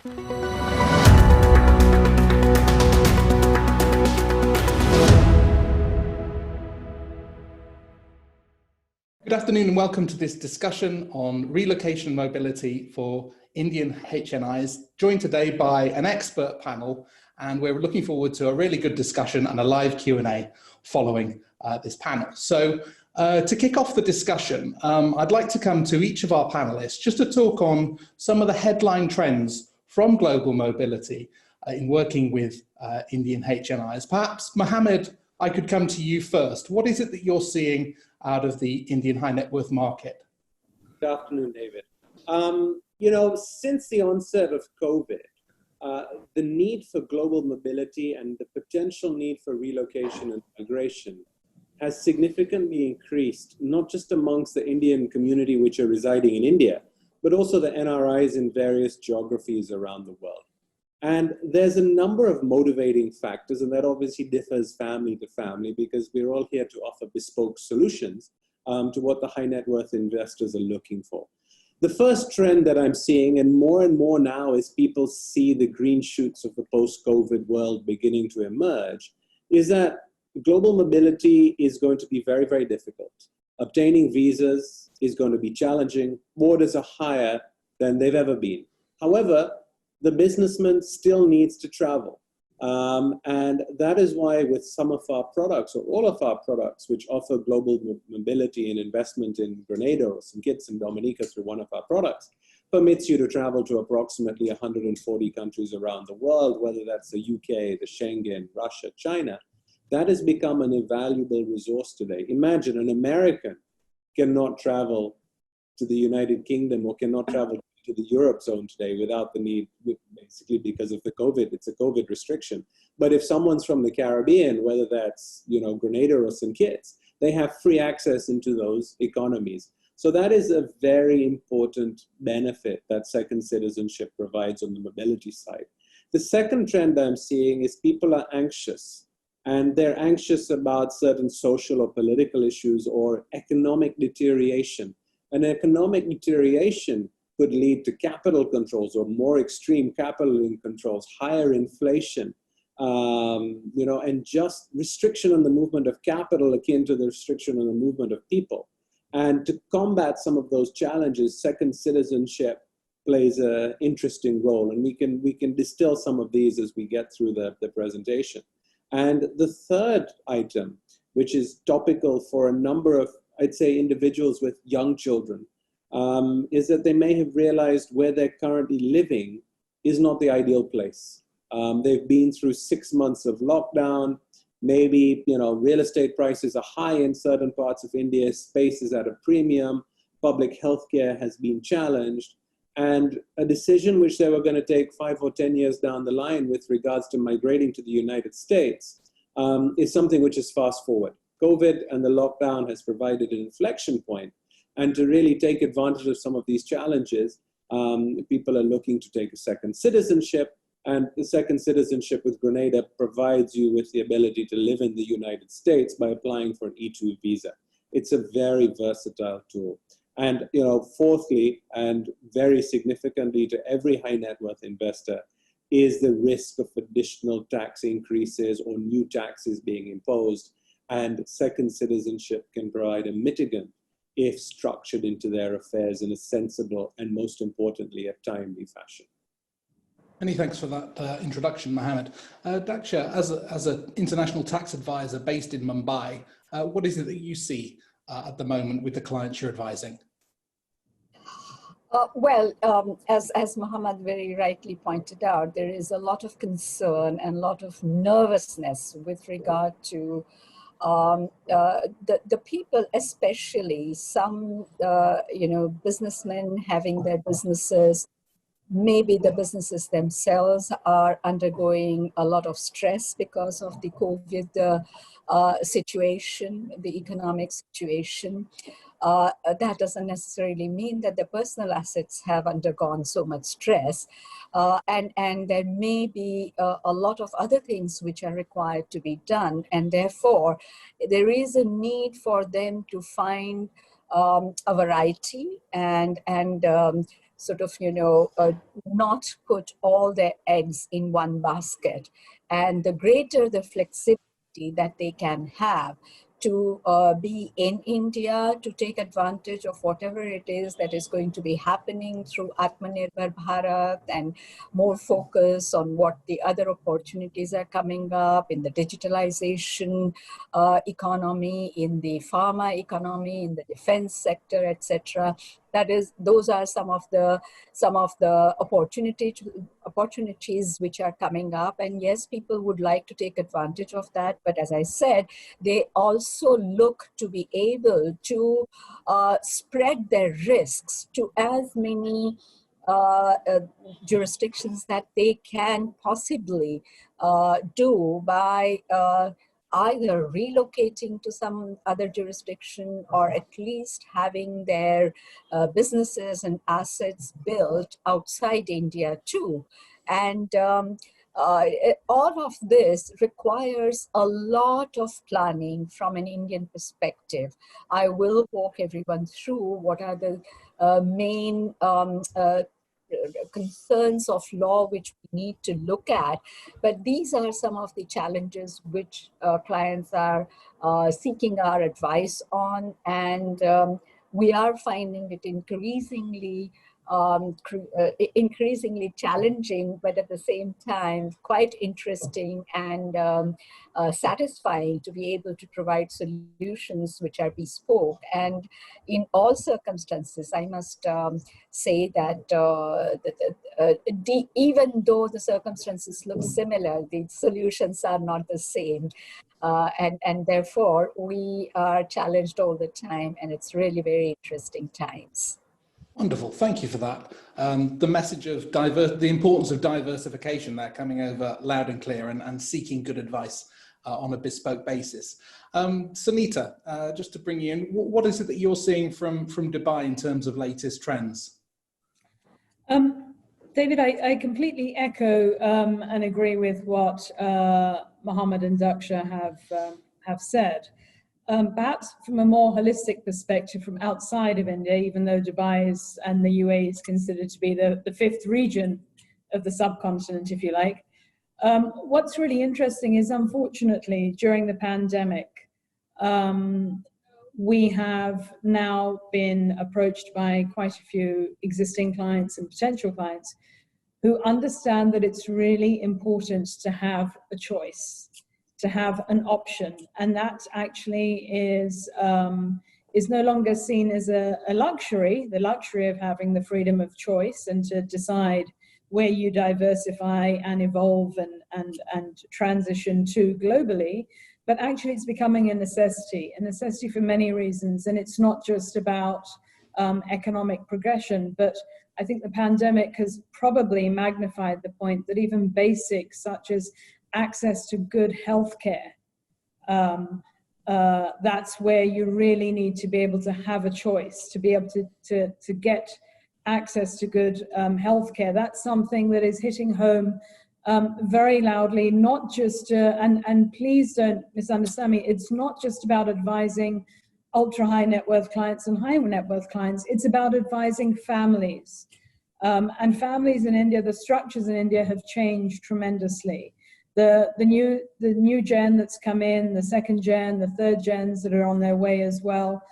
Good afternoon and welcome to this discussion on relocation mobility for Indian HNIs, joined today by an expert panel, and we're looking forward to a really good discussion and a live Q&A following this panel. So to kick off the discussion, I'd like to come to each of our panelists just to talk on some of the headline trends from global mobility in working with Indian HNIs. Perhaps, Mohammed, I could come to you first. What is it that you're seeing out of the Indian high net worth market? Good afternoon, David. Since the onset of COVID, the need for global mobility and the potential need for relocation and migration has significantly increased, not just amongst the Indian community which are residing in India, but also the NRIs in various geographies around the world. And there's a number of motivating factors, and that obviously differs family to family because we're all here to offer bespoke solutions to what the high net worth investors are looking for. The first trend that I'm seeing, and more now as people see the green shoots of the post-COVID world beginning to emerge, is that global mobility is going to be very, very difficult. Obtaining visas is going to be challenging. Borders are higher than they've ever been. However, the businessman still needs to travel. And that is why with some of our products, or all of our products, which offer global mobility and investment in Grenada or St. Kitts and Dominica through one of our products, permits you to travel to approximately 140 countries around the world, whether that's the UK, the Schengen, Russia, China. That has become an invaluable resource today. Imagine an American cannot travel to the United Kingdom or cannot travel to the Europe zone today without the need, basically because of the COVID, it's a COVID restriction. But if someone's from the Caribbean, whether that's, Grenada or St. Kitts, they have free access into those economies. So that is a very important benefit that second citizenship provides on the mobility side. The second trend I'm seeing is people are anxious, and they're anxious about certain social or political issues or economic deterioration. And economic deterioration could lead to capital controls or more extreme capital controls, higher inflation, and just restriction on the movement of capital akin to the restriction on the movement of people. And to combat some of those challenges, second citizenship plays an interesting role. And we can distill some of these as we get through the presentation. And the third item, which is topical for a number of, I'd say, individuals with young children, is that they may have realized where they're currently living is not the ideal place. They've been through 6 months of lockdown. Maybe, real estate prices are high in certain parts of India. Space is at a premium. Public healthcare has been challenged. And a decision which they were going to take 5 or 10 years down the line with regards to migrating to the United States is something which is fast forward. COVID and the lockdown has provided an inflection point. And to really take advantage of some of these challenges, people are looking to take a second citizenship. And the second citizenship with Grenada provides you with the ability to live in the United States by applying for an E2 visa. It's a very versatile tool. And fourthly, and very significantly to every high net worth investor, is the risk of additional tax increases or new taxes being imposed. And second citizenship can provide a mitigant if structured into their affairs in a sensible and, most importantly, a timely fashion. Many thanks for that introduction, Mohammed. Daksha, as an international tax advisor based in Mumbai, what is it that you see at the moment with the clients you're advising? As Mohammed very rightly pointed out, there is a lot of concern and a lot of nervousness with regard to the people, especially some, businessmen having their businesses. Maybe the businesses themselves are undergoing a lot of stress because of the COVID situation, the economic situation. That doesn't necessarily mean that the personal assets have undergone so much stress. And there may be a lot of other things which are required to be done. And therefore, there is a need for them to find a variety and sort of, not put all their eggs in one basket. And the greater the flexibility that they can have to be in India, to take advantage of whatever it is that is going to be happening through Atmanirbhar Bharat, and more focus on what the other opportunities are coming up in the digitalization economy, in the pharma economy, in the defense sector, etc. Those are some of the opportunities which are coming up. And yes, people would like to take advantage of that. But as I said, they also look to be able to spread their risks to as many jurisdictions that they can possibly do by either relocating to some other jurisdiction, or at least having their businesses and assets built outside India too. And all of this requires a lot of planning from an Indian perspective. I will walk everyone through what are the main concerns of law which we need to look at. But these are some of the challenges which clients are seeking our advice on. And we are finding it increasingly challenging, but at the same time quite interesting and satisfying to be able to provide solutions which are bespoke. And in all circumstances, I must say that even though the circumstances look similar, the solutions are not the same. And therefore, we are challenged all the time, and it's really very interesting times. Wonderful, thank you for that. The message of the importance of diversification there coming over loud and clear, and seeking good advice on a bespoke basis. Sunita, just to bring you in, what is it that you're seeing from Dubai in terms of latest trends? David, I completely echo and agree with what Mohammed and Daksha have said. Perhaps from a more holistic perspective from outside of India, even though Dubai and the UAE is considered to be the fifth region of the subcontinent, if you like. What's really interesting is, unfortunately, during the pandemic, we have now been approached by quite a few existing clients and potential clients who understand that it's really important to have a choice, to have an option. And that actually is no longer seen as a luxury, the luxury of having the freedom of choice and to decide where you diversify and evolve and transition to globally. But actually it's becoming a necessity for many reasons. And it's not just about economic progression, but I think the pandemic has probably magnified the point that even basics such as access to good healthcare, that's where you really need to be able to have a choice, to be able to get access to good healthcare. That's something that is hitting home very loudly, not just, and please don't misunderstand me, it's not just about advising ultra high net worth clients and high net worth clients, it's about advising families. And families in India, the structures in India have changed tremendously. The new gen that's come in, the second gen, the third gens that are on their way as well,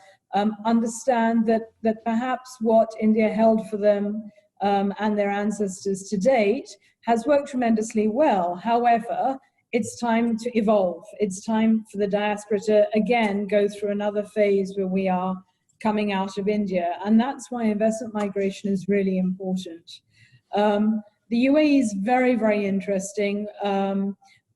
understand that perhaps what India held for them and their ancestors to date has worked tremendously well. However, it's time to evolve. It's time for the diaspora to again go through another phase where we are coming out of India. And that's why investment migration is really important. The UAE is very, very interesting.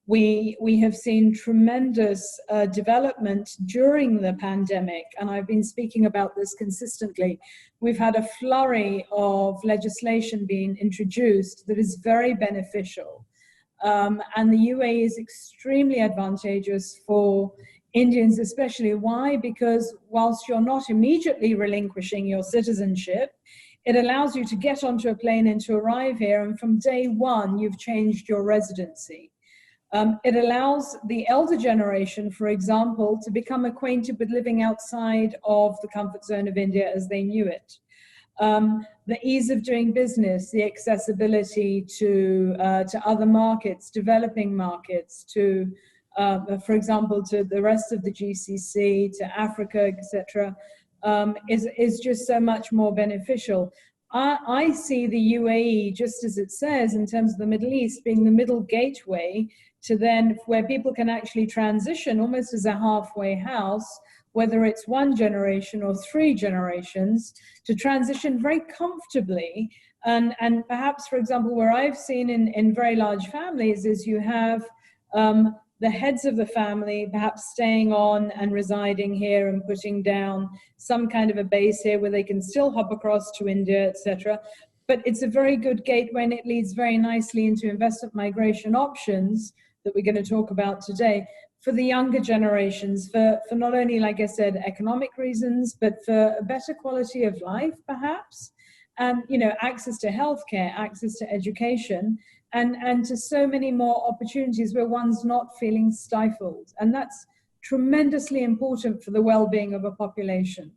We have seen tremendous development during the pandemic, and I've been speaking about this consistently. We've had a flurry of legislation being introduced that is very beneficial. And the UAE is extremely advantageous for Indians especially. Why? Because whilst you're not immediately relinquishing your citizenship, it allows you to get onto a plane and to arrive here, and from day one, you've changed your residency. It allows the elder generation, for example, to become acquainted with living outside of the comfort zone of India as they knew it. the ease of doing business, the accessibility to other markets, developing markets, to for example, to the rest of the GCC, to Africa, etc., is just so much more beneficial. I see the UAE, just as it says, in terms of the Middle East, being the middle gateway to then where people can actually transition almost as a halfway house, whether it's one generation or 3 generations, to transition very comfortably. And perhaps, for example, where I've seen in very large families is you have the heads of the family perhaps staying on and residing here and putting down some kind of a base here where they can still hop across to India, etc. But it's a very good gateway, and it leads very nicely into investment migration options that we're going to talk about today for the younger generations, for not only, like I said, economic reasons, but for a better quality of life, perhaps, and, you know, access to healthcare, access to education, and to so many more opportunities where one's not feeling stifled. And that's tremendously important for the well-being of a population.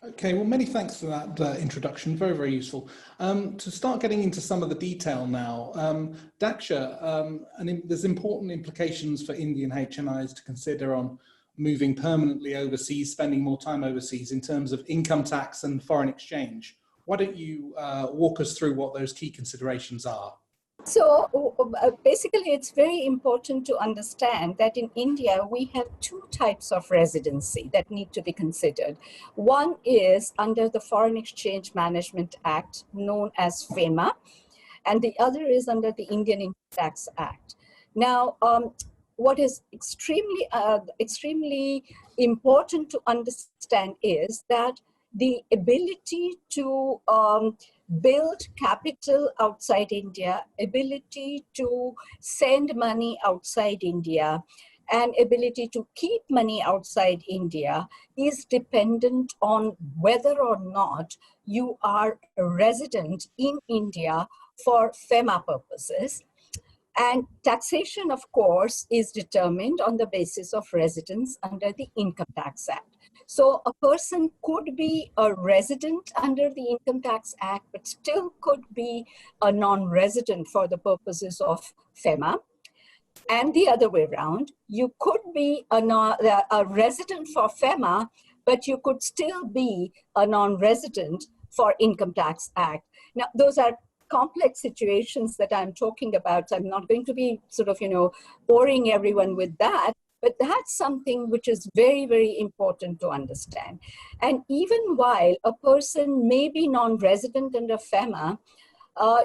Okay, well, many thanks for that introduction. Very, very useful. To start getting into some of the detail now, Daksha, there's important implications for Indian HNIs to consider on moving permanently overseas, spending more time overseas in terms of income tax and foreign exchange. Why don't you walk us through what those key considerations are? So basically, it's very important to understand that in India, we have 2 types of residency that need to be considered. One is under the Foreign Exchange Management Act, known as FEMA, and the other is under the Indian Income Tax Act. Now, what is extremely important to understand is that the ability to build capital outside India, ability to send money outside India, and ability to keep money outside India is dependent on whether or not you are a resident in India for FEMA purposes. And taxation, of course, is determined on the basis of residence under the Income Tax Act. So a person could be a resident under the Income Tax Act, but still could be a non-resident for the purposes of FEMA. And the other way around, you could be a resident for FEMA, but you could still be a non-resident for Income Tax Act. Now, those are complex situations that I'm talking about. So I'm not going to be sort of, boring everyone with that. But that's something which is very, very important to understand. And even while a person may be non-resident under FEMA,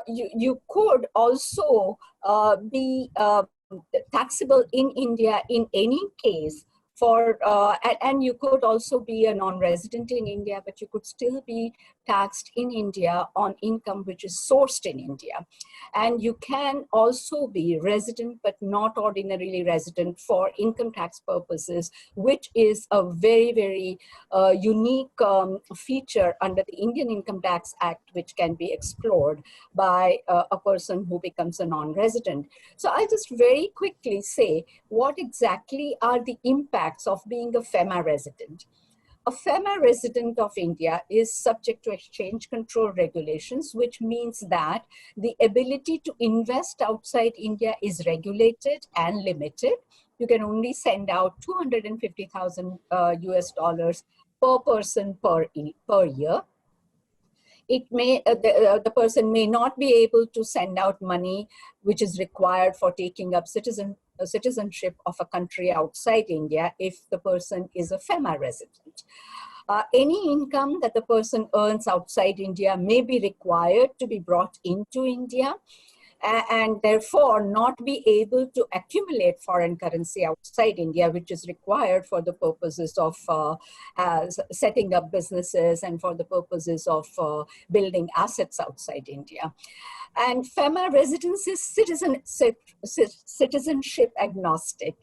you could also be taxable in India in any case and you could also be a non-resident in India, but you could still be taxed in India on income which is sourced in India. And you can also be resident, but not ordinarily resident for income tax purposes, which is a very, very unique feature under the Indian Income Tax Act, which can be explored by a person who becomes a non-resident. So I'll just very quickly say what exactly are the impacts of being a FEMA resident. A FEMA resident of India is subject to exchange control regulations, which means that the ability to invest outside India is regulated and limited. You can only send out $250,000 US dollars per person per year. It may the person may not be able to send out money which is required for taking up citizenship of a country outside India if the person is a FEMA resident. Any income that the person earns outside India may be required to be brought into India, and therefore not be able to accumulate foreign currency outside India, which is required for the purposes of setting up businesses and for the purposes of building assets outside India. And FEMA residence is citizenship agnostic.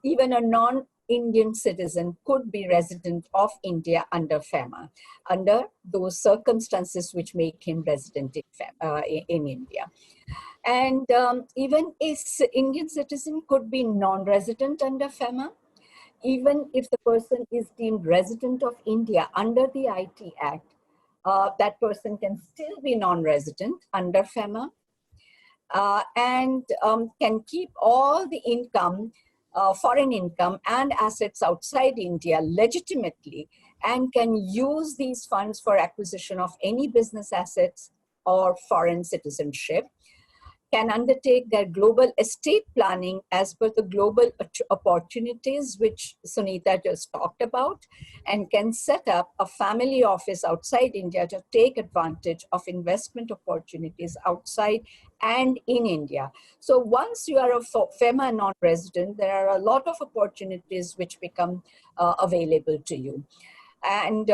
Even a non-Indian citizen could be resident of India under FEMA, under those circumstances which make him resident in India. And even an Indian citizen could be non-resident under FEMA, even if the person is deemed resident of India under the IT Act. that person can still be non-resident under FEMA and can keep all the income, foreign income and assets outside India legitimately, and can use these funds for acquisition of any business assets or foreign citizenship, can undertake their global estate planning as per the global opportunities which Sunita just talked about, and can set up a family office outside India to take advantage of investment opportunities outside and in India. So once you are a FEMA non-resident, there are a lot of opportunities which become available to you. And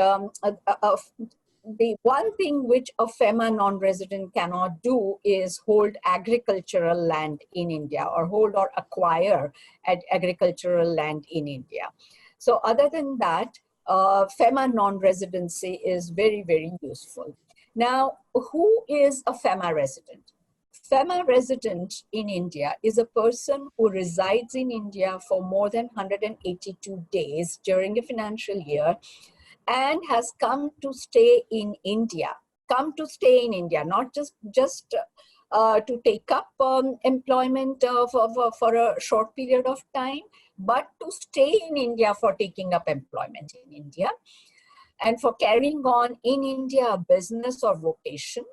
the one thing which a FEMA non-resident cannot do is hold agricultural land in India, or hold or acquire agricultural land in India. So other than that, FEMA non-residency is very, very useful. Now, who is a FEMA resident? FEMA resident in India is a person who resides in India for more than 182 days during a financial year and has come to stay in India, not just to take up employment for a short period of time, but to stay in India for taking up employment in India and for carrying on in India a business or vocation,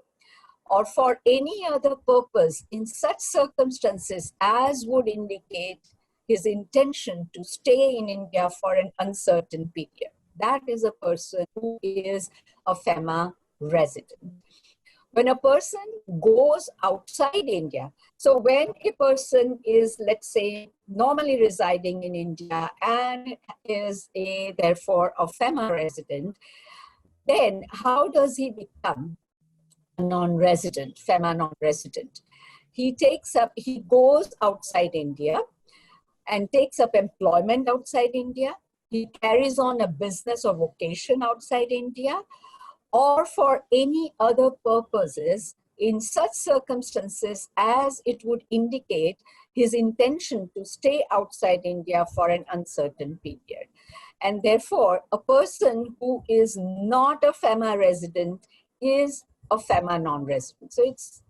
or for any other purpose in such circumstances as would indicate his intention to stay in India for an uncertain period. That is a person who is a FEMA resident. When a person goes outside India, so when a person is, let's say, normally residing in India and is therefore a FEMA resident, then how does he become a non-resident, FEMA non-resident? He goes outside India and takes up employment outside India. He carries on a business or vocation outside India, or for any other purposes in such circumstances as it would indicate his intention to stay outside India for an uncertain period. And therefore, a person who is not a FEMA resident is a FEMA non-resident. So it's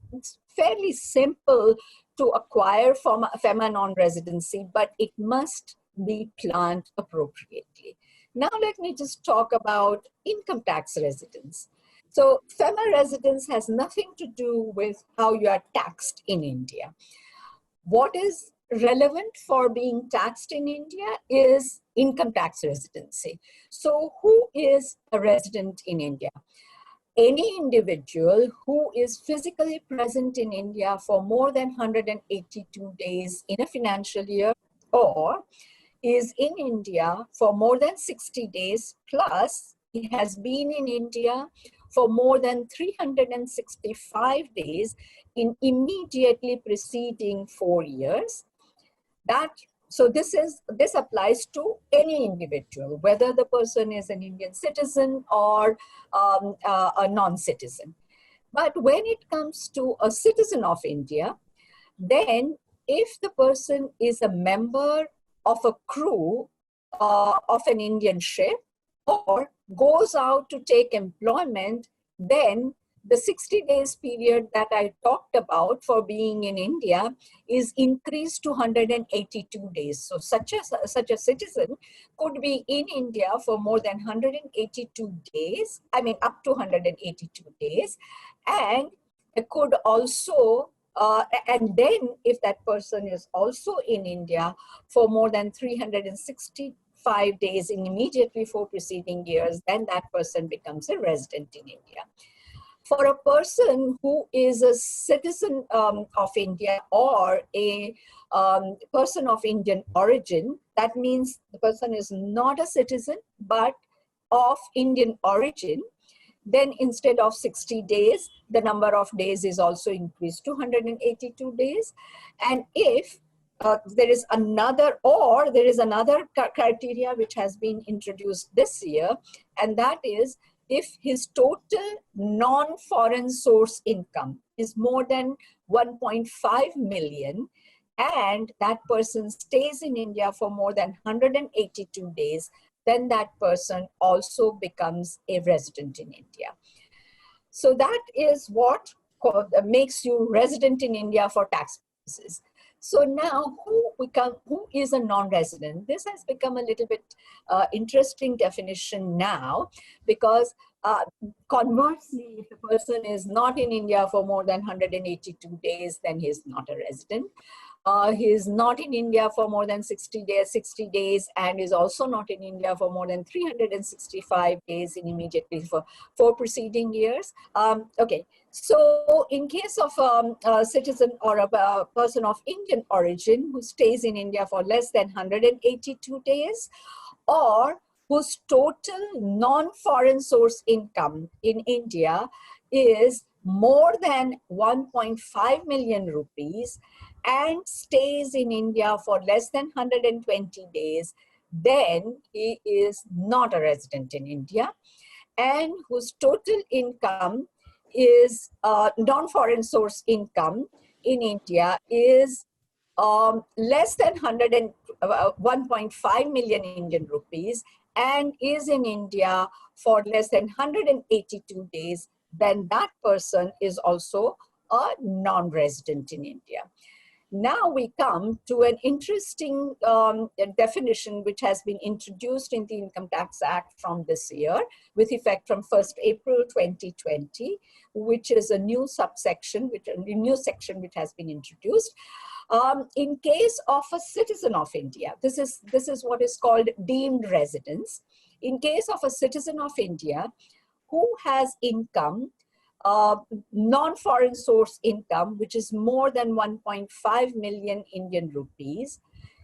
fairly simple to acquire FEMA non-residency, but it must be planned appropriately. Now let me just talk about income tax residence. So FEMA residence has nothing to do with how you are taxed in India. What is relevant for being taxed in India is income tax residency. So who is a resident in India? Any individual who is physically present in India for more than 182 days in a financial year, or is in India for more than 60 days, plus he has been in India for more than 365 days in immediately preceding 4 years. So this applies to any individual, whether the person is an Indian citizen or a non-citizen. But when it comes to a citizen of India, then if the person is a member of a crew of an Indian ship or goes out to take employment, then the 60 days period that I talked about for being in India is increased to 182 days. So such a citizen could be in India for more than 182 days, up to 182 days, and it could also and then if that person is also in India for more than 365 days in immediately 4 preceding years, then that person becomes a resident in India. For a person who is a citizen of India or a person of Indian origin, that means the person is not a citizen but of Indian origin, then instead of 60 days, the number of days is also increased to 182 days. And if there is another criteria which has been introduced this year, and that is if his total non-foreign source income is more than 1.5 million, and that person stays in India for more than 182 days, then that person also becomes a resident in India. So that is what makes you resident in India for tax purposes. So now, who is a non-resident? This has become a little bit interesting definition now, because conversely, if the person is not in India for more than 182 days, then he is not a resident. He is not in India for more than 60 days, and is also not in India for more than 365 days in immediately for 4 preceding years. Okay, so in case of a citizen or a person of Indian origin who stays in India for less than 182 days, or whose total non-foreign source income in India is more than 1.5 million rupees and stays in India for less than 120 days, then he is not a resident in India, and whose total income is non-foreign source income in India is less than 1.5 million Indian rupees and is in India for less than 182 days, then that person is also a non-resident in India. Now we come to an interesting definition which has been introduced in the Income Tax Act from this year with effect from 1st April 2020, which is a new subsection, a new section which has been introduced. In case of a citizen of India, this is what is called deemed residence. In case of a citizen of India who has income, non-foreign source income, which is more than 1.5 million Indian rupees,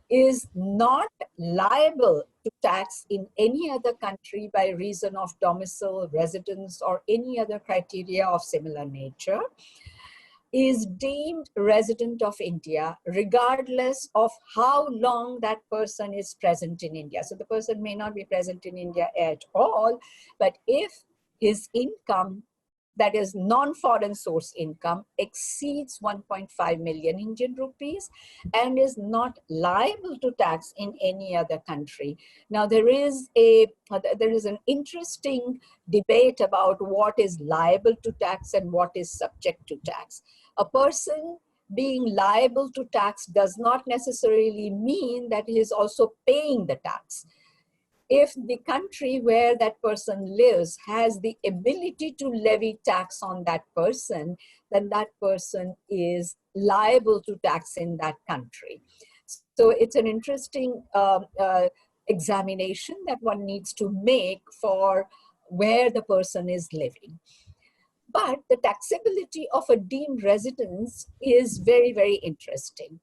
is not liable to tax in any other country by reason of domicile, residence, or any other criteria of similar nature, is deemed resident of India regardless of how long that person is present in India. So the person may not be present in India at all, but if his income, that is non-foreign source income, exceeds 1.5 million Indian rupees and is not liable to tax in any other country. Now there is an interesting debate about what is liable to tax and what is subject to tax. A person being liable to tax does not necessarily mean that he is also paying the tax. If the country where that person lives has the ability to levy tax on that person, then that person is liable to tax in that country. So it's an interesting examination that one needs to make for where the person is living. But the taxability of a deemed residence is very, very interesting.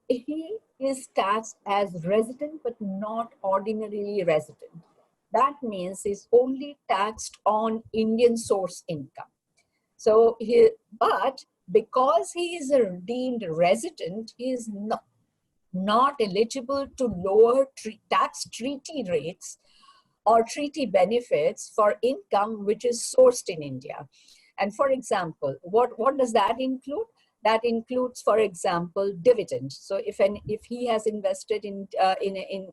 He is taxed as resident, but not ordinarily resident. That means he's only taxed on Indian source income. So but because he is a deemed resident, he is not eligible to lower tax treaty rates or treaty benefits for income which is sourced in India. And for example, what does that include? That includes, for example, dividend. So if he has invested in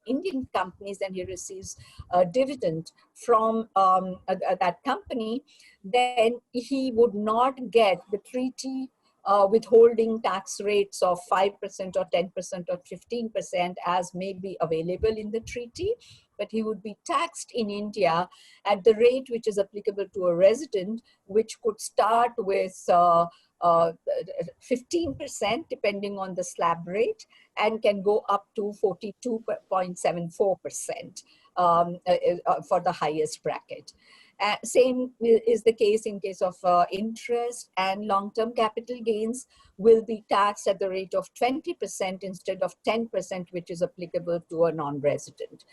Indian companies and he receives a dividend from that company, then he would not get the treaty withholding tax rates of 5% or 10% or 15% as may be available in the treaty, but he would be taxed in India at the rate which is applicable to a resident, which could start with 15% depending on the slab rate and can go up to 42.74% for the highest bracket. Same is the case in case of interest, and long-term capital gains will be taxed at the rate of 20% instead of 10%, which is applicable to a non-resident.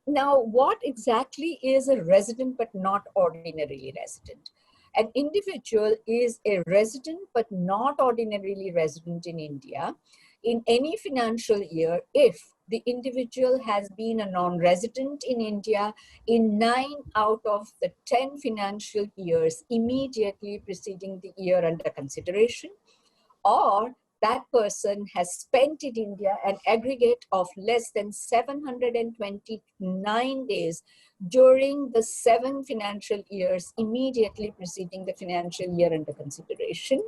Now, what exactly is a resident but not ordinarily resident? An individual is a resident but not ordinarily resident in India in any financial year if the individual has been a non-resident in India in 9 out of the 10 financial years immediately preceding the year under consideration, or that person has spent in India an aggregate of less than 729 days during the 7 financial years immediately preceding the financial year under consideration.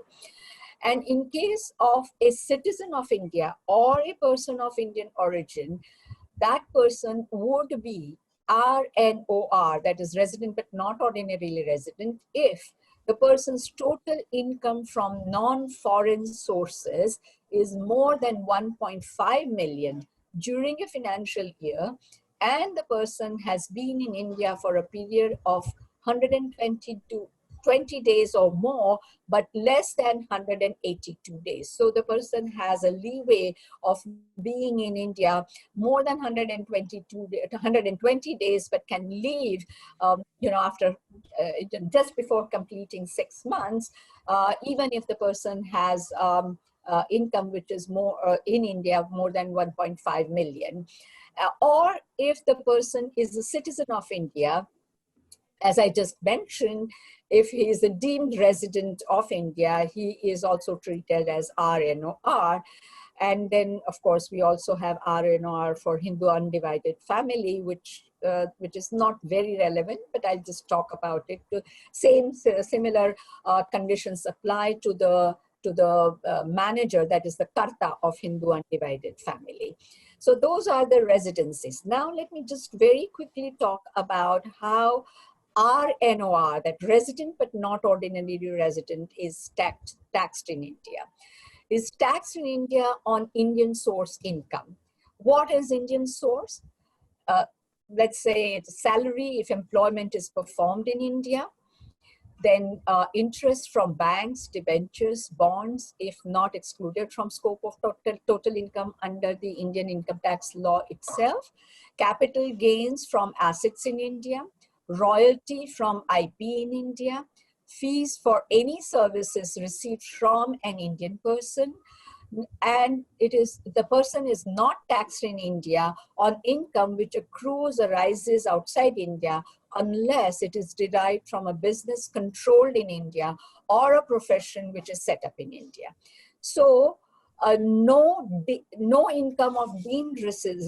And in case of a citizen of India or a person of Indian origin, that person would be RNOR, that is resident but not ordinarily resident, if the person's total income from non-foreign sources is more than 1.5 million during a financial year, and the person has been in India for a period of 120 to 20 days or more, but less than 182 days. So the person has a leeway of being in India more than 120 days, but can leave, after just before completing 6 months, even if the person has income which is more in India more than 1.5 million. Or if the person is a citizen of India, as I just mentioned, if he is a deemed resident of India, he is also treated as RNOR. And then, of course, we also have RNOR for Hindu undivided family, which is not very relevant, but I'll just talk about it. Similar conditions apply to the manager, that is the Karta of Hindu undivided family. So those are the residencies. Now let me just very quickly talk about how RNOR, that resident but not ordinarily resident, is taxed in India. Is taxed in India on Indian source income. What is Indian source? Let's say it's salary if employment is performed in India. Then interest from banks, debentures, bonds, if not excluded from scope of total income under the Indian income tax law itself. Capital gains from assets in India. Royalty from IP in India. Fees for any services received from an Indian person. And the person is not taxed in India on income which accrues or arises outside India unless it is derived from a business controlled in India or a profession which is set up in India. So no income of deemed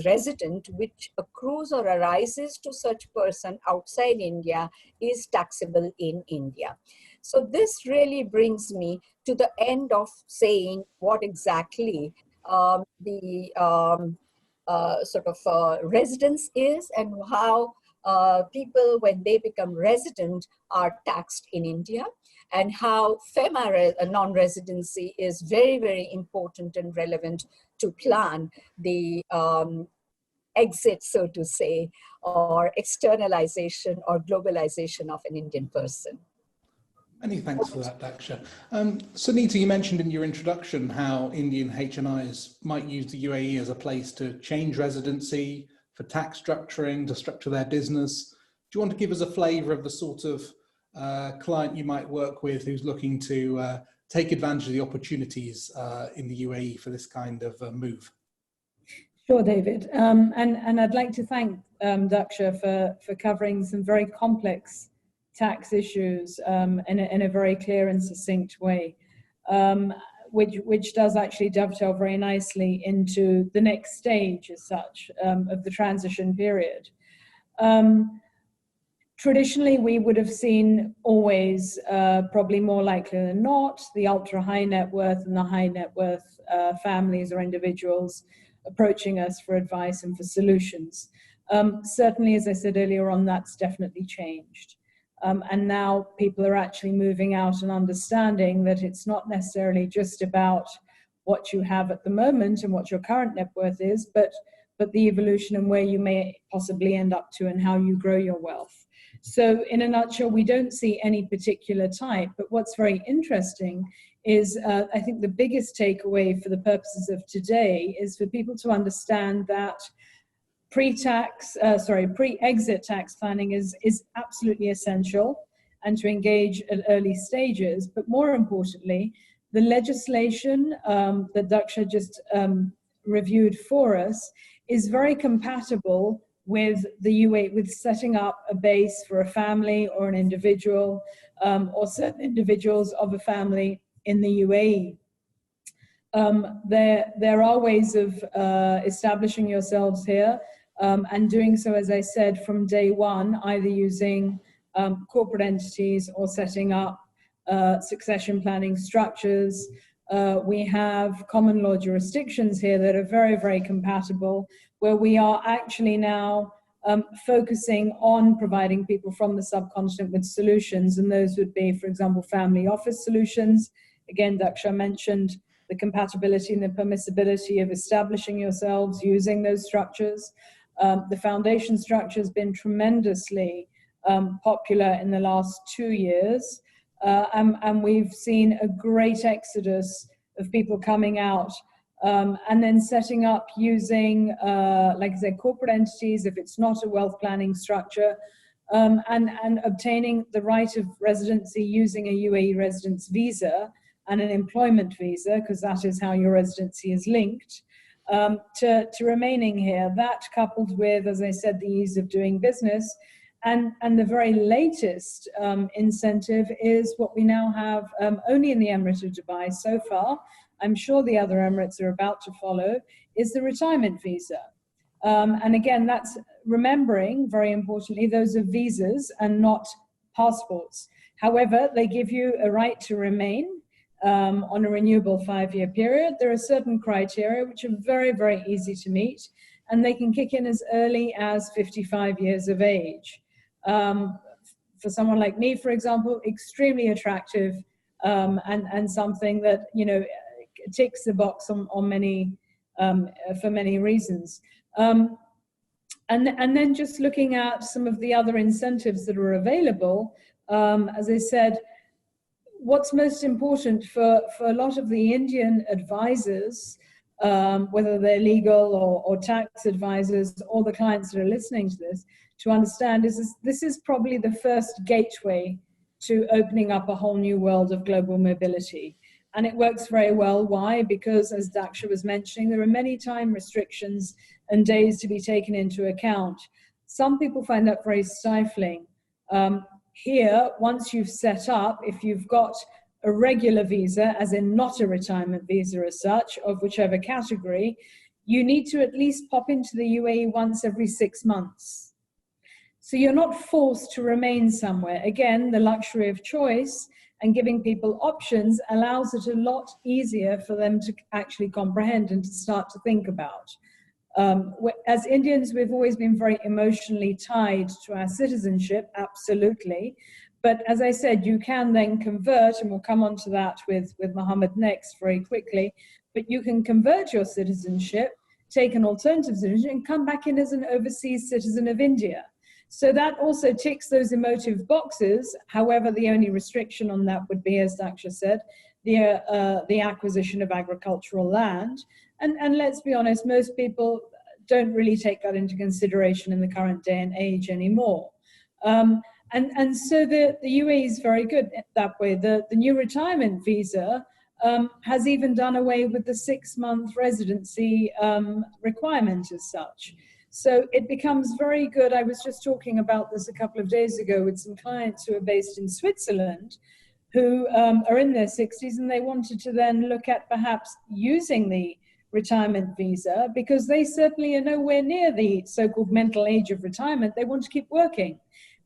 resident which accrues or arises to such person outside India is taxable in India. So this really brings me to the end of saying what exactly residence is and how people, when they become resident, are taxed in India, and how FEMA non-residency is very, very important and relevant to plan the exit, so to say, or externalization or globalization of an Indian person. Many thanks for that, Daksha. Sunita, you mentioned in your introduction how Indian HNIs might use the UAE as a place to change residency, for tax structuring, to structure their business. Do you want to give us a flavour of the sort of client you might work with who's looking to take advantage of the opportunities in the UAE for this kind of move? Sure, David. And I'd like to thank Daksha for covering some very complex tax issues in a very clear and succinct way, which does actually dovetail very nicely into the next stage as such of the transition period. Traditionally, we would have seen always, probably more likely than not, the ultra high net worth and the high net worth families or individuals approaching us for advice and for solutions. Certainly, as I said earlier on, that's definitely changed. And now people are actually moving out and understanding that it's not necessarily just about what you have at the moment and what your current net worth is, but the evolution and where you may possibly end up to and how you grow your wealth. So in a nutshell, we don't see any particular type, but what's very interesting is I think the biggest takeaway for the purposes of today is for people to understand that pre-exit tax planning is absolutely essential, and to engage at early stages. But more importantly, the legislation that Daksha just reviewed for us is very compatible with the UAE, with setting up a base for a family or an individual or certain individuals of a family in the UAE. There are ways of establishing yourselves here. and doing so, as I said, from day one, either using corporate entities or setting up succession planning structures. We have common law jurisdictions here that are very, very compatible, where we are actually now focusing on providing people from the subcontinent with solutions, and those would be, for example, family office solutions. Again, Daksha mentioned the compatibility and the permissibility of establishing yourselves using those structures. The foundation structure has been tremendously popular in the last 2 years, and we've seen a great exodus of people coming out and then setting up using, like I said, corporate entities, if it's not a wealth planning structure, and obtaining the right of residency using a UAE residence visa and an employment visa, because that is how your residency is linked, to remaining here. That coupled with, as I said, the ease of doing business. And the very latest incentive is what we now have only in the Emirate of Dubai so far. I'm sure the other Emirates are about to follow, is the retirement visa. And again, that's remembering, very importantly, those are visas and not passports. However, they give you a right to remain on a renewable 5-year period. There are certain criteria which are very, very easy to meet, and they can kick in as early as 55 years of age. For someone like me, for example, extremely attractive and something that, you know, ticks the box on many, for many reasons. And then just looking at some of the other incentives that are available, as I said, what's most important for a lot of the Indian advisors, whether they're legal or tax advisors or the clients that are listening to this, to understand is this is probably the first gateway to opening up a whole new world of global mobility. And it works very well. Why? Because, as Daksha was mentioning, there are many time restrictions and days to be taken into account. Some people find that very stifling. Here, once you've set up, if you've got a regular visa, as in not a retirement visa as such, of whichever category, you need to at least pop into the UAE once every 6 months. So you're not forced to remain somewhere. Again, the luxury of choice and giving people options allows it a lot easier for them to actually comprehend and to start to think about. As Indians, we've always been very emotionally tied to our citizenship, absolutely. But as I said, you can then convert, and we'll come on to that with Mohammed next very quickly, but you can convert your citizenship, take an alternative citizenship, and come back in as an overseas citizen of India. So that also ticks those emotive boxes. However, the only restriction on that would be, as Daksha said, the acquisition of agricultural land. And let's be honest, most people don't really take that into consideration in the current day and age anymore. And so the UAE is very good that way. The new retirement visa has even done away with the 6-month residency requirement as such. So it becomes very good. I was just talking about this a couple of days ago with some clients who are based in Switzerland who are in their 60s, and they wanted to then look at perhaps using the retirement visa because they certainly are nowhere near the so-called mental age of retirement. They want to keep working.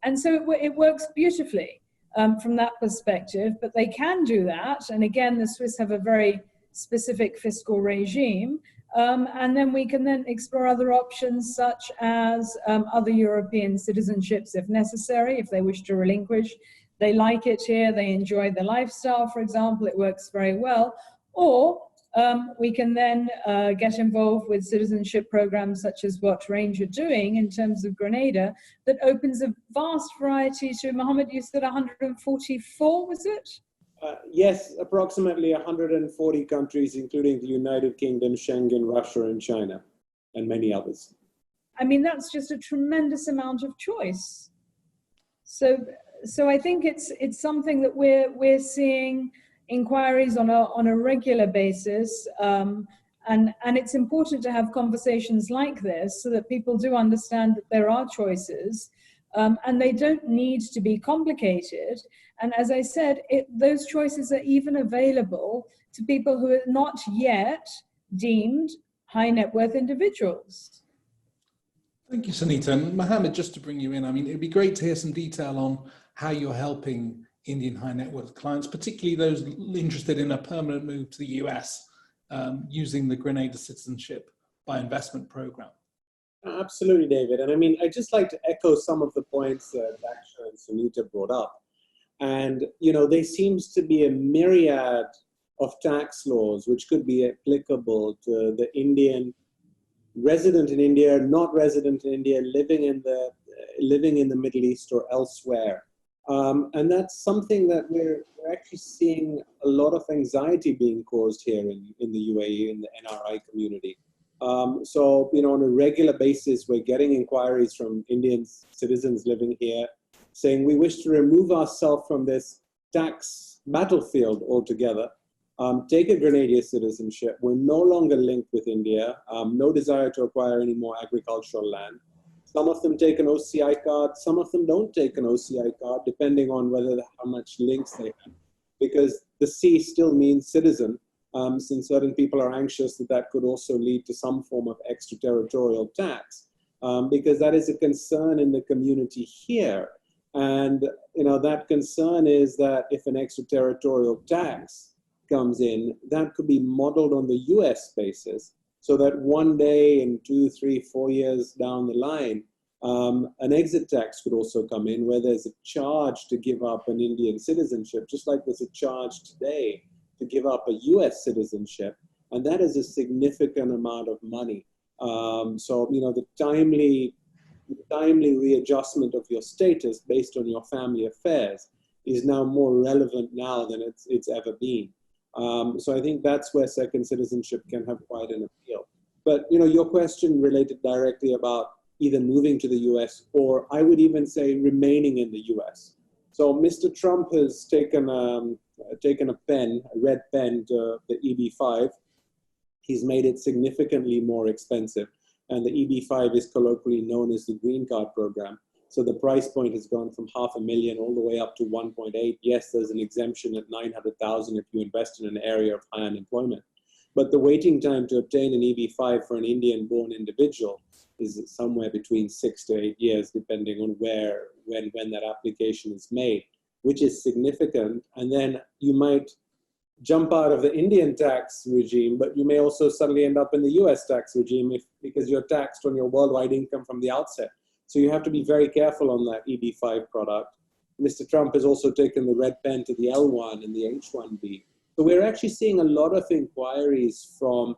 And so it works beautifully from that perspective, but they can do that. And again, the Swiss have a very specific fiscal regime. And then we can then explore other options such as other European citizenships if necessary, if they wish to relinquish. They like it here, they enjoy the lifestyle, for example, it works very well. Or we can then get involved with citizenship programs such as what Range are doing in terms of Grenada that opens a vast variety to, Mohammed, you said 144, was it? Yes, approximately 140 countries, including the United Kingdom, Schengen, Russia, and China, and many others. I mean, that's just a tremendous amount of choice. So I think it's something that we're seeing inquiries on a regular basis, and it's important to have conversations like this so that people do understand that there are choices. And they don't need to be complicated. And as I said, those choices are even available to people who are not yet deemed high net worth individuals. Thank you, Sunita. And Mohammed, just to bring you in, I mean, it'd be great to hear some detail on how you're helping Indian high net worth clients, particularly those interested in a permanent move to the US using the Grenada Citizenship by Investment Program. Absolutely, David. And I mean, I'd just like to echo some of the points that Daksha and Sunita brought up. And, you know, there seems to be a myriad of tax laws which could be applicable to the Indian resident in India, not resident in India, living in the Middle East or elsewhere. And that's something that we're actually seeing a lot of anxiety being caused here in the UAE, in the NRI community. So, you know, on a regular basis, we're getting inquiries from Indian citizens living here saying we wish to remove ourselves from this tax battlefield altogether, take a Grenadian citizenship. We're no longer linked with India, no desire to acquire any more agricultural land. Some of them take an OCI card, some of them don't take an OCI card, depending on how much links they have. Because the C still means citizen, since certain people are anxious that could also lead to some form of extraterritorial tax, because that is a concern in the community here. And you know, that concern is that if an extraterritorial tax comes in, that could be modeled on the US basis, so that one day in 2, 3, 4 years down the line, an exit tax could also come in where there's a charge to give up an Indian citizenship, just like there's a charge today to give up a US citizenship. And that is a significant amount of money. So, you know, the timely readjustment of your status based on your family affairs is now more relevant now than it's ever been. So I think that's where second citizenship can have quite an appeal. But, you know, your question related directly about either moving to the US or I would even say remaining in the US. So Mr. Trump has taken a red pen to the EB-5. He's made it significantly more expensive. And the EB-5 is colloquially known as the green card program. So the price point has gone from $500,000 all the way up to 1.8. Yes, there's an exemption at 900,000 if you invest in an area of high unemployment. But the waiting time to obtain an EB-5 for an Indian-born individual is somewhere between 6 to 8 years, depending on when that application is made, which is significant. And then you might jump out of the Indian tax regime, but you may also suddenly end up in the US tax regime because you're taxed on your worldwide income from the outset. So you have to be very careful on that EB-5 product. Mr. Trump has also taken the red pen to the L1 and the H1B. So we're actually seeing a lot of inquiries from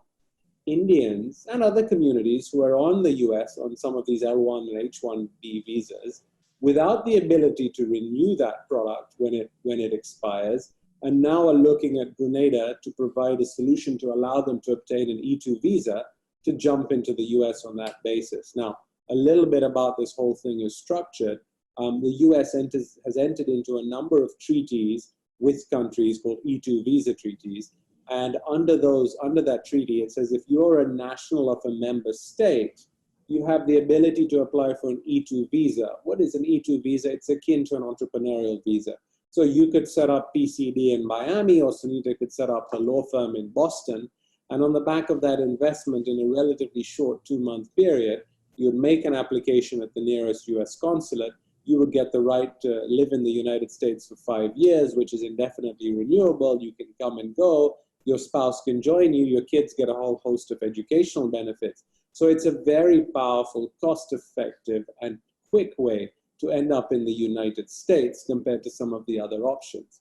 Indians and other communities who are on the US on some of these L1 and H1B visas without the ability to renew that product when it expires, and now are looking at Grenada to provide a solution to allow them to obtain an E2 visa to jump into the US on that basis. Now, a little bit about this whole thing is structured. The US has entered into a number of treaties with countries called E2 visa treaties. And under that treaty, it says if you're a national of a member state, you have the ability to apply for an E2 visa. What is an E2 visa? It's akin to an entrepreneurial visa. So you could set up PCD in Miami, or Sunita could set up a law firm in Boston. And on the back of that investment in a relatively short 2-month period, you'd make an application at the nearest US consulate. You would get the right to live in the United States for 5 years, which is indefinitely renewable. You can come and go. Your spouse can join you. Your kids get a whole host of educational benefits. So it's a very powerful, cost-effective, and quick way to end up in the United States compared to some of the other options.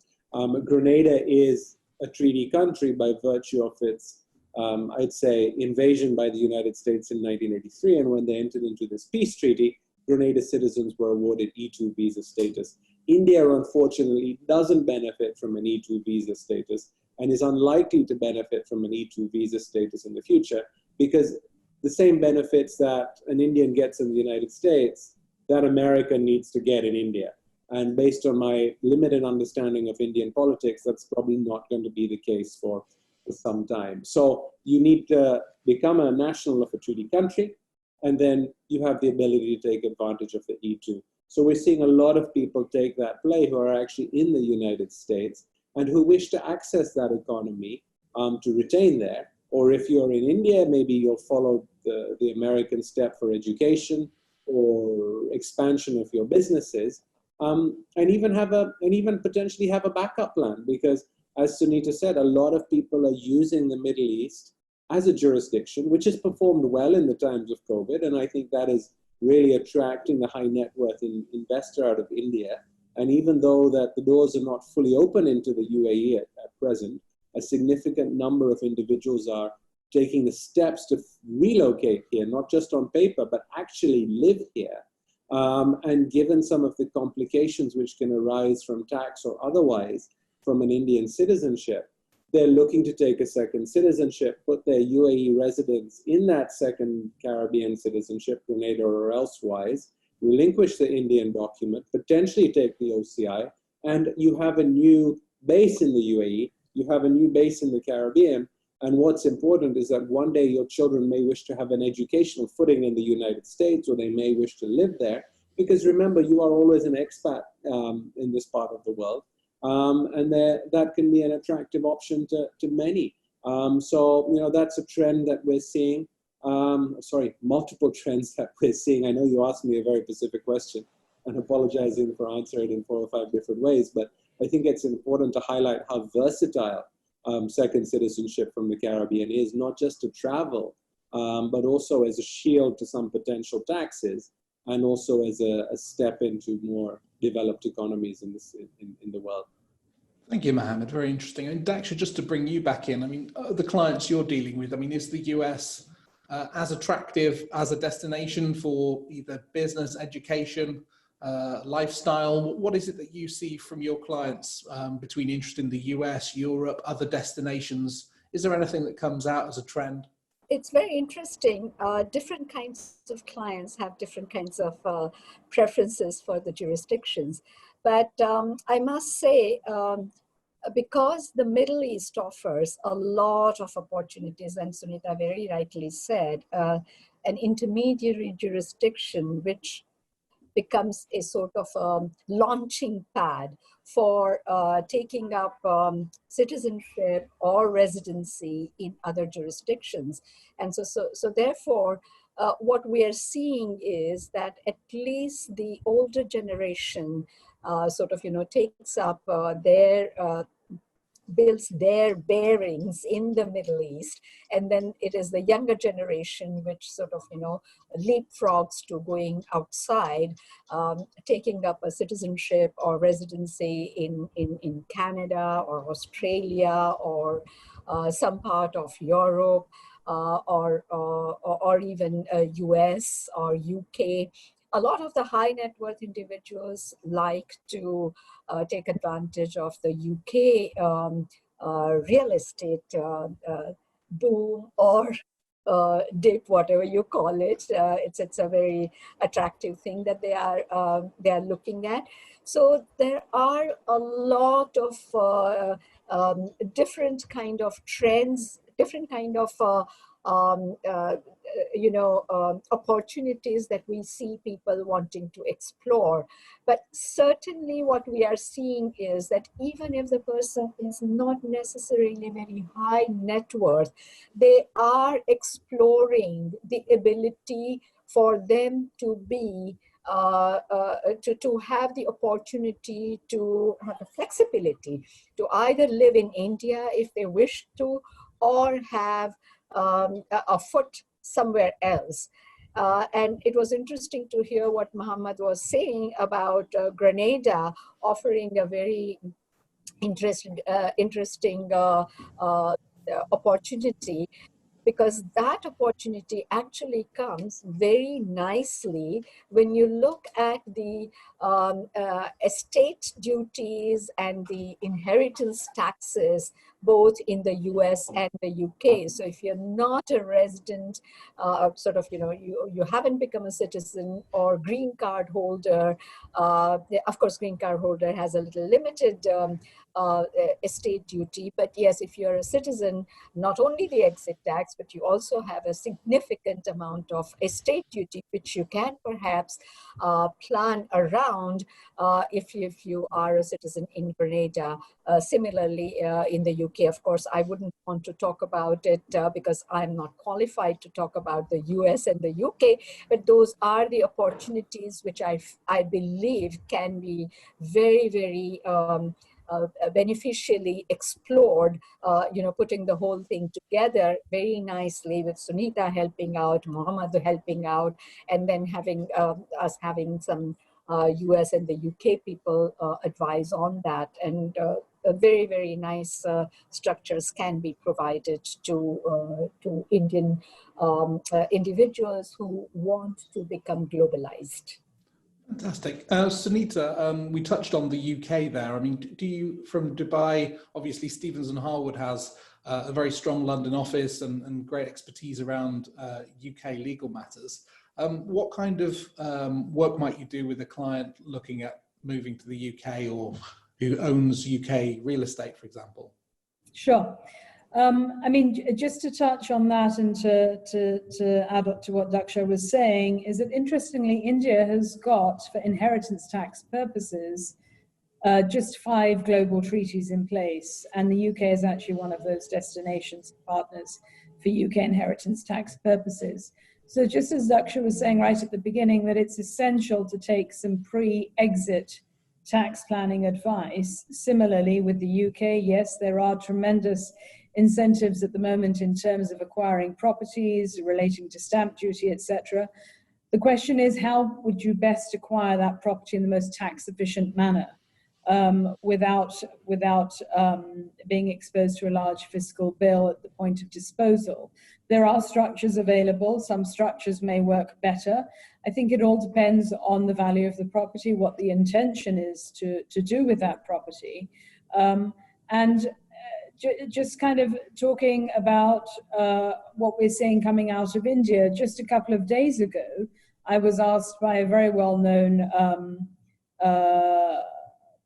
Grenada is a treaty country by virtue of its, I'd say, invasion by the United States in 1983. And when they entered into this peace treaty, Grenada citizens were awarded E2 visa status. India, unfortunately, doesn't benefit from an E2 visa status and is unlikely to benefit from an E2 visa status in the future, because the same benefits that an Indian gets in the United States, that America needs to get in India. And based on my limited understanding of Indian politics, that's probably not going to be the case for some time. So you need to become a national of a treaty country, and then you have the ability to take advantage of the E2. So we're seeing a lot of people take that play who are actually in the United States and who wish to access that economy to retain there. Or if you're in India, maybe you'll follow the American step for education, or expansion of your businesses, and even potentially have a backup plan, because as Sunita said, a lot of people are using the Middle East as a jurisdiction, which has performed well in the times of COVID, and I think that is really attracting the high net worth investor out of India. And even though that the doors are not fully open into the UAE at present, a significant number of individuals are taking the steps to relocate here, not just on paper, but actually live here. And given some of the complications which can arise from tax or otherwise from an Indian citizenship, they're looking to take a second citizenship, put their UAE residence in that second Caribbean citizenship, Grenada or elsewise, relinquish the Indian document, potentially take the OCI, and you have a new base in the UAE, you have a new base in the Caribbean. And what's important is that one day your children may wish to have an educational footing in the United States, or they may wish to live there, because remember, you are always an expat in this part of the world. And that can be an attractive option to many. So, you know, that's a trend that we're seeing. Multiple trends that we're seeing. I know you asked me a very specific question, and apologizing for answering it in 4 or 5 different ways, but I think it's important to highlight how versatile second citizenship from the Caribbean is, not just to travel, but also as a shield to some potential taxes, and also as a step into more developed economies in the world. Thank you, Mohammed. Very interesting. And Daksha, just to bring you back in, I mean, the clients you're dealing with, I mean, is the US as attractive as a destination for either business, education, lifestyle? What is it that you see from your clients between interest in the US, Europe, other destinations? Is there anything that comes out as a trend? It's very interesting. Different kinds of clients have different kinds of preferences for the jurisdictions. But I must say, because the Middle East offers a lot of opportunities, and Sunita very rightly said, an intermediary jurisdiction which becomes a sort of launching pad for taking up citizenship or residency in other jurisdictions. And so therefore, what we are seeing is that at least the older generation sort of, you know, takes up builds their bearings in the Middle East, and then it is the younger generation which sort of, you know, leapfrogs to going outside, taking up a citizenship or residency in Canada or Australia or some part of Europe, or even US or UK. A lot of the high net worth individuals like to take advantage of the UK real estate boom or dip, whatever you call it. It's a very attractive thing that they are looking at. So there are a lot of different kind of trends, different kind of opportunities that we see people wanting to explore. But certainly what we are seeing is that even if the person is not necessarily very high net worth, they are exploring the ability for them to be to have the opportunity to have the flexibility to either live in India if they wish to, or have a foot somewhere else. And it was interesting to hear what Muhammad was saying about Grenada offering a very interesting opportunity, because that opportunity actually comes very nicely when you look at the estate duties and the inheritance taxes, both in the US and the UK. So if you're not a resident, sort of, you haven't become a citizen or green card holder, of course, green card holder has a little limited estate duty, but yes, if you're a citizen, not only the exit tax, but you also have a significant amount of estate duty, which you can perhaps plan around if you are a citizen in Grenada. Similarly, in the UK, UK. Of course, I wouldn't want to talk about it because I'm not qualified to talk about the US and the UK, but those are the opportunities which I believe can be very, very beneficially explored, putting the whole thing together very nicely with Sunita helping out, Mohammed helping out, and then having us having some US and the UK people advise on that. And very, very nice structures can be provided to Indian individuals who want to become globalized. Fantastic. Sunita, we touched on the UK there. I mean, do you, from Dubai, obviously Stevens and Harwood has a very strong London office and great expertise around UK legal matters. What kind of work might you do with a client looking at moving to the UK or who owns UK real estate, for example? Sure. I mean, just to touch on that and to add up to what Daksha was saying, is that interestingly, India has got, for inheritance tax purposes, just 5 global treaties in place. And the UK is actually one of those destinations partners for UK inheritance tax purposes. So just as Daksha was saying right at the beginning, that it's essential to take some pre-exit tax planning advice. Similarly, with the UK, yes, there are tremendous incentives at the moment in terms of acquiring properties relating to stamp duty, etc. The question is, how would you best acquire that property in the most tax efficient manner without being exposed to a large fiscal bill at the point of disposal? There are structures available. Some structures may work better. I think it all depends on the value of the property, what the intention is to do with that property. Just kind of talking about what we're seeing coming out of India, just a couple of days ago, I was asked by a very well-known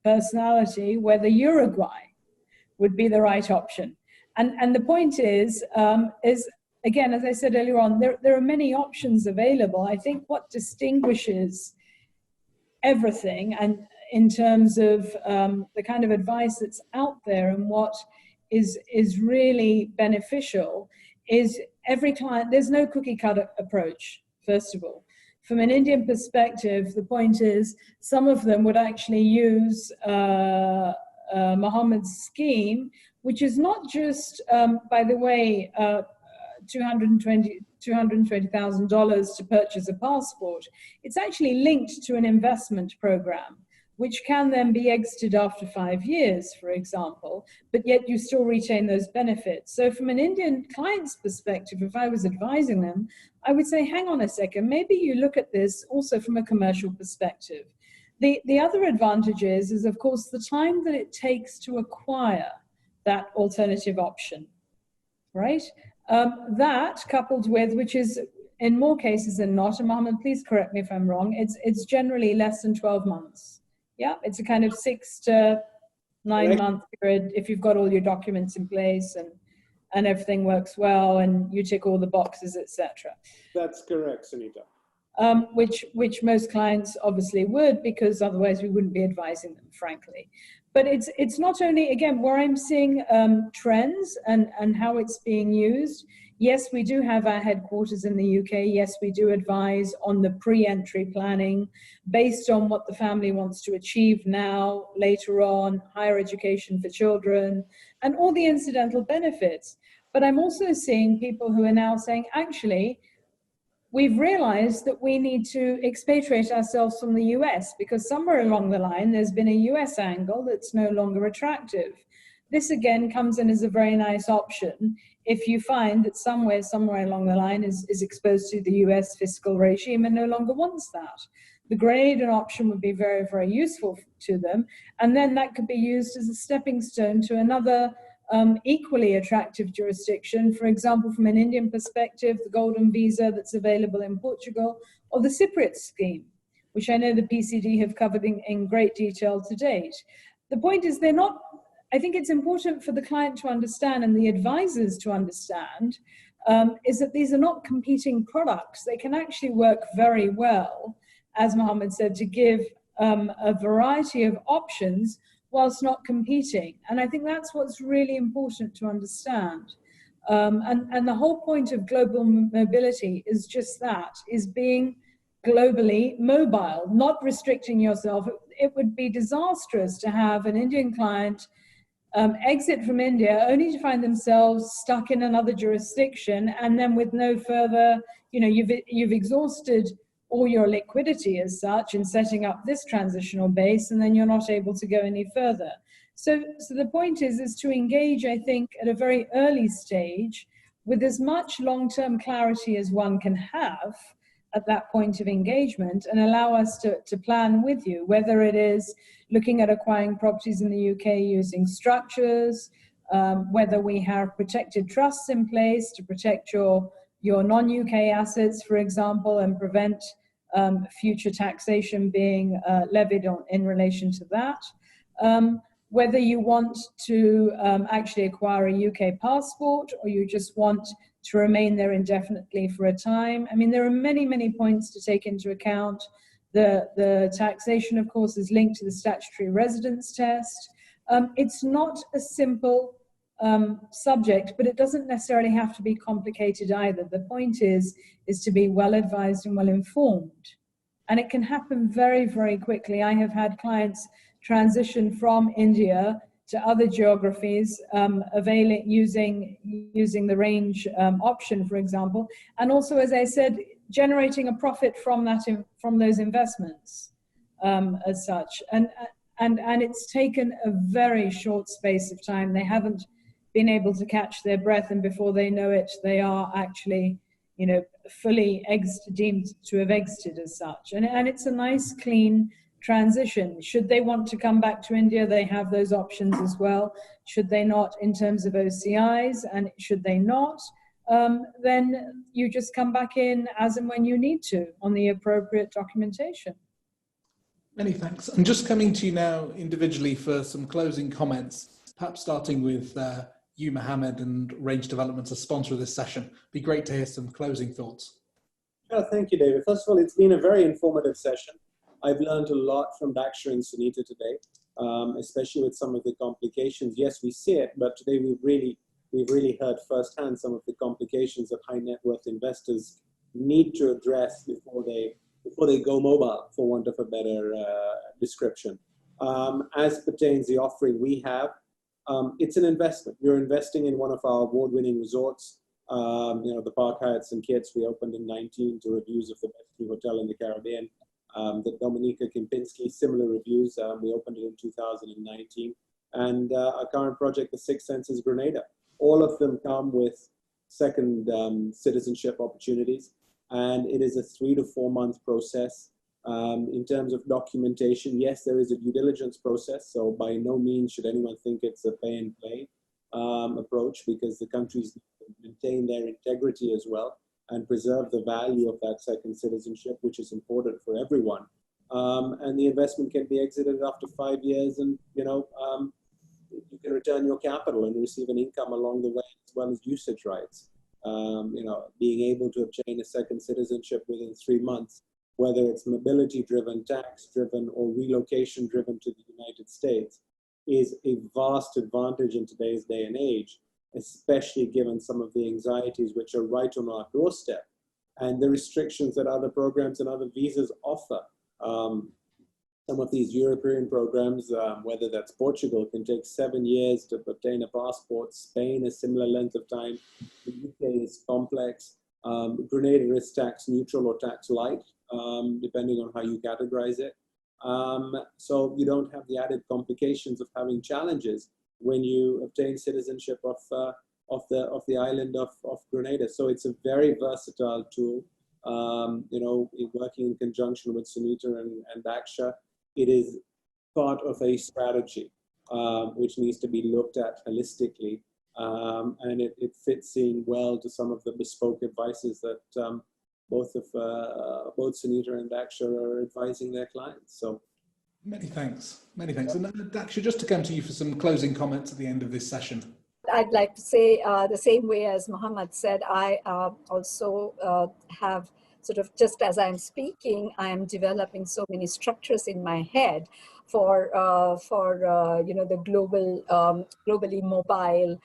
personality whether Uruguay would be the right option. And the point is again, as I said earlier on, there are many options available. I think what distinguishes everything, and in terms of the kind of advice that's out there and what is really beneficial, is every client, there's no cookie cutter approach, first of all. From an Indian perspective, the point is some of them would actually use Mohammed's scheme, which is not just, by the way, $220,000 to purchase a passport. It's actually linked to an investment program, which can then be exited after 5 years, for example, but yet you still retain those benefits. So from an Indian client's perspective, if I was advising them, I would say, hang on a second, maybe you look at this also from a commercial perspective. The other advantage is of course, the time that it takes to acquire that alternative option, right? That coupled with, which is in more cases than not, and Mohammed, please correct me if I'm wrong, it's generally less than 12 months. Yeah, it's a kind of 6 to 9 month period if you've got all your documents in place and everything works well and you tick all the boxes, etc. That's correct, Sunita. Which most clients obviously would, because otherwise we wouldn't be advising them, frankly. But it's not only, again, where I'm seeing trends and how it's being used. Yes, we do have our headquarters in the UK. Yes, we do advise on the pre-entry planning based on what the family wants to achieve now, later on, higher education for children, and all the incidental benefits. But I'm also seeing people who are now saying, actually, we've realized that we need to expatriate ourselves from the US because somewhere along the line, there's been a US angle that's no longer attractive. This again comes in as a very nice option if you find that somewhere along the line is exposed to the US fiscal regime and no longer wants that. The Grenadian option would be very, very useful to them. And then that could be used as a stepping stone to another equally attractive jurisdiction. For example, from an Indian perspective, the golden visa that's available in Portugal, or the Cypriot scheme, which I know the PCD have covered in great detail to date. The point is they're not, I think it's important for the client to understand and the advisors to understand is that these are not competing products. They can actually work very well, as Mohammed said, to give a variety of options whilst not competing. And I think that's what's really important to understand. And the whole point of global mobility is just that, is being globally mobile, not restricting yourself. It would be disastrous to have an Indian client exit from India only to find themselves stuck in another jurisdiction, and then with no further, you've exhausted all your liquidity as such in setting up this transitional base, and then you're not able to go any further. So the point is to engage, I think, at a very early stage with as much long-term clarity as one can have at that point of engagement, and allow us to plan with you, whether it is looking at acquiring properties in the UK using structures, whether we have protected trusts in place to protect your non-UK assets, for example, and prevent future taxation being levied in relation to that. Whether you want to actually acquire a UK passport, or you just want to remain there indefinitely for a time. I mean, there are many, many points to take into account. The taxation, of course, is linked to the statutory residence test. It's not a simple subject, but it doesn't necessarily have to be complicated either. The point is to be well advised and well informed. And it can happen very, very quickly. I have had clients transition from India to other geographies, using the range option, for example, and also, as I said, generating a profit from those investments as such. And it's taken a very short space of time. They haven't been able to catch their breath, and before they know it, they are actually, fully deemed to have exited as such. And it's a nice, clean transition. Should they want to come back to India, they have those options as well. Should they not, in terms of OCIs, and should they not, then you just come back in as and when you need to on the appropriate documentation. Many thanks. And just coming to you now individually for some closing comments, perhaps starting with you, Mohammed, and Range Development, a sponsor of this session. It'd be great to hear some closing thoughts. Thank you, David. First of all, it's been a very informative session. I've learned a lot from Daksha and Sunita today, especially with some of the complications. Yes, we see it, but today we've really heard firsthand some of the complications that high net worth investors need to address before they go mobile, for want of a better description. As pertains the offering we have, it's an investment. You're investing in one of our award-winning resorts. The Park Hyatt St. Kitts we opened in 19 to reviews of the best new hotel in the Caribbean. The Dominica Kempinski, similar reviews. We opened it in 2019. And our current project, the Six Senses Grenada. All of them come with second citizenship opportunities. And it is a 3 to 4 month process. In terms of documentation, yes, there is a due diligence process. So by no means should anyone think it's a pay and play approach, because the countries maintain their integrity as well and preserve the value of that second citizenship, which is important for everyone. And the investment can be exited after 5 years, and you can return your capital and receive an income along the way, as well as usage rights. Being able to obtain a second citizenship within 3 months, whether it's mobility-driven, tax-driven, or relocation-driven to the United States, is a vast advantage in today's day and age, especially given some of the anxieties which are right on our doorstep and the restrictions that other programs and other visas offer. Some of these European programs, whether that's Portugal, can take 7 years to obtain a passport. Spain, a similar length of time. The UK is complex. Grenada is tax neutral or tax light, depending on how you categorize it. So you don't have the added complications of having challenges when you obtain citizenship of the island of Grenada. So it's a very versatile tool. Working in conjunction with Sunita and Daksha, it is part of a strategy which needs to be looked at holistically, and it fits in well to some of the bespoke advices that both Sunita and Daksha are advising their clients. So. Many thanks. Many thanks. And Daksha, just to come to you for some closing comments at the end of this session. I'd like to say the same way as Mohammed said, I also have sort of just as I'm speaking, I am developing so many structures in my head for the globally mobile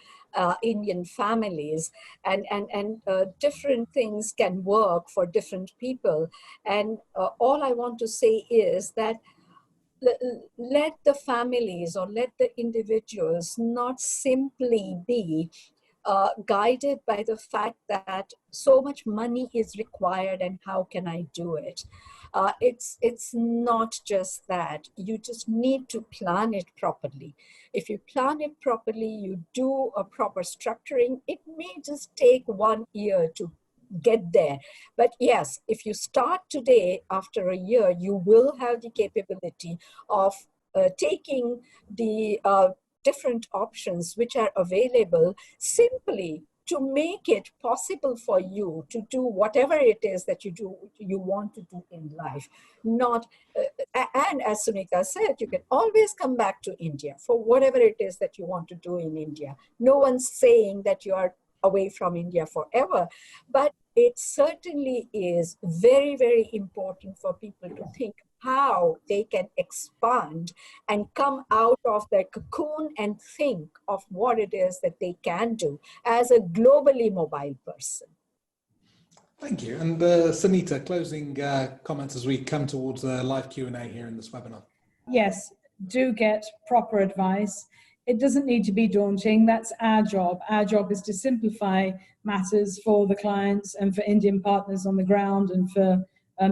Indian families, and different things can work for different people. And all I want to say is that let the families or let the individuals not simply be guided by the fact that so much money is required and how can I do it. It's not just that. You just need to plan it properly. If you plan it properly, you do a proper structuring, it may just take 1 year to get there. But yes, if you start today, after a year, you will have the capability of taking the different options which are available simply to make it possible for you to do whatever it is that you want to do in life. Not, and as Sunita said, you can always come back to India for whatever it is that you want to do in India. No one's saying that you are away from India forever, but it certainly is very, very important for people to think how they can expand and come out of their cocoon and think of what it is that they can do as a globally mobile person. Thank you. And Sunita, closing comments as we come towards the live Q&A here in this webinar. Yes, do get proper advice. It doesn't need to be daunting. That's our job. Our job is to simplify matters for the clients and for Indian partners on the ground and for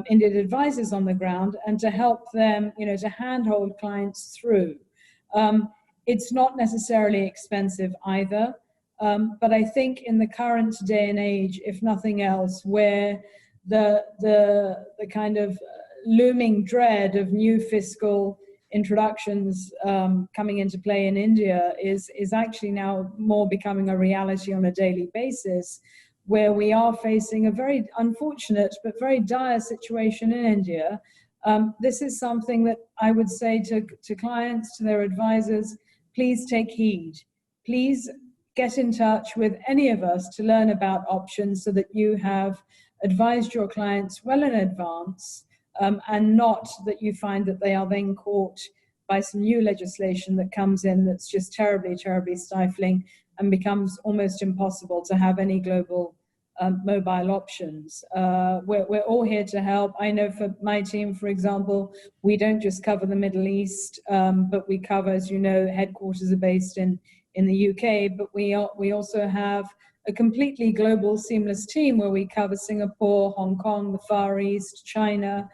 Indian advisors on the ground, and to help them, to handhold clients through. It's not necessarily expensive either, but I think in the current day and age, if nothing else, where the kind of looming dread of new fiscal introductions coming into play in India is actually now more becoming a reality on a daily basis, where we are facing a very unfortunate but very dire situation in India. This is something that I would say to clients, to their advisors, please take heed. Please get in touch with any of us to learn about options so that you have advised your clients well in advance, and not that you find that they are then caught by some new legislation that comes in that's just terribly, terribly stifling and becomes almost impossible to have any global mobile options. We're all here to help. I know for my team, for example, we don't just cover the Middle East, but we cover, as you know, headquarters are based in the UK, but we also have a completely global seamless team where we cover Singapore, Hong Kong, the Far East, China.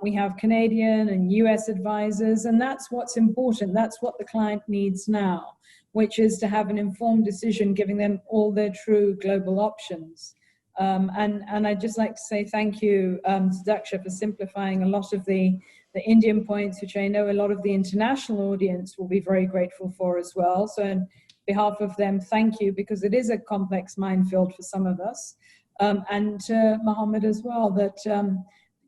We have Canadian and US advisors, and that's what's important. That's what the client needs now, which is to have an informed decision, giving them all their true global options. And I'd just like to say thank you to Daksha for simplifying a lot of the Indian points, which I know a lot of the international audience will be very grateful for as well. So on behalf of them, thank you, because it is a complex minefield for some of us. And to Mohammed as well, that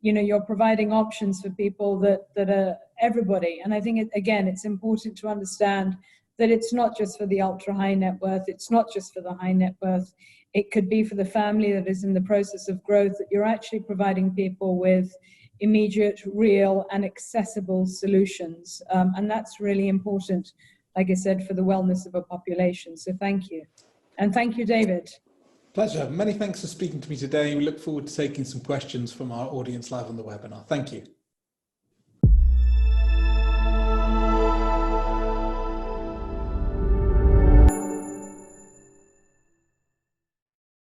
you're providing options for people that are everybody. And I think, again, it's important to understand that it's not just for the ultra high net worth, it's not just for the high net worth, it could be for the family that is in the process of growth, that you're actually providing people with immediate, real and accessible solutions. And that's really important, like I said, for the wellness of a population. So thank you. And thank you, David. Pleasure. Many thanks for speaking to me today. We look forward to taking some questions from our audience live on the webinar. Thank you.